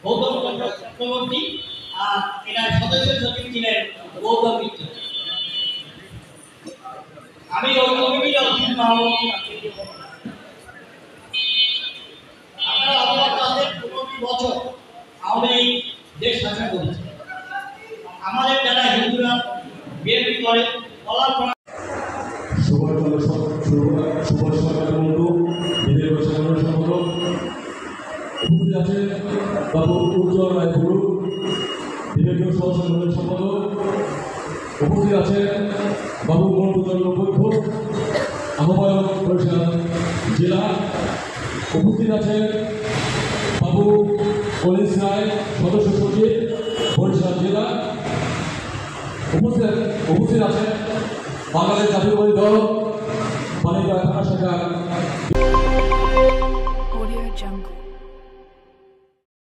গৌতম চক্রবর্তী, আর এনার সদস্য সচিব ছিলেন গৌতম মিত্র। আমি ওই কমিটির অধীন মাহমুদ। আপনারা অবগত আছেন 15 বছর আওয়ামী লীগ দেশ শাসন করেছে। আমাদের যারা হিন্দুরা বিএনপি করে বলার সুভাষ সরকার বন্ধু বিজেপি সাধারণ সম্পাদক উপস্থিত আছে বাবু উজ্জ্বল রায় গুরু বিভাগীয় সহসাধারণ সম্পাদক, উপস্থিত আছে বাবু মন্টুচন্দ্র বৈদ্য আহ্বায়ক বরিশাল জেলা, উপস্থিত আছে বাবু কলিস রায় সদস্য সচিব বরিশাল জেলা, উপস্থিত আছে বাংলাদেশ জাতীয়তাবাদী দল বালিকা থানা শাখার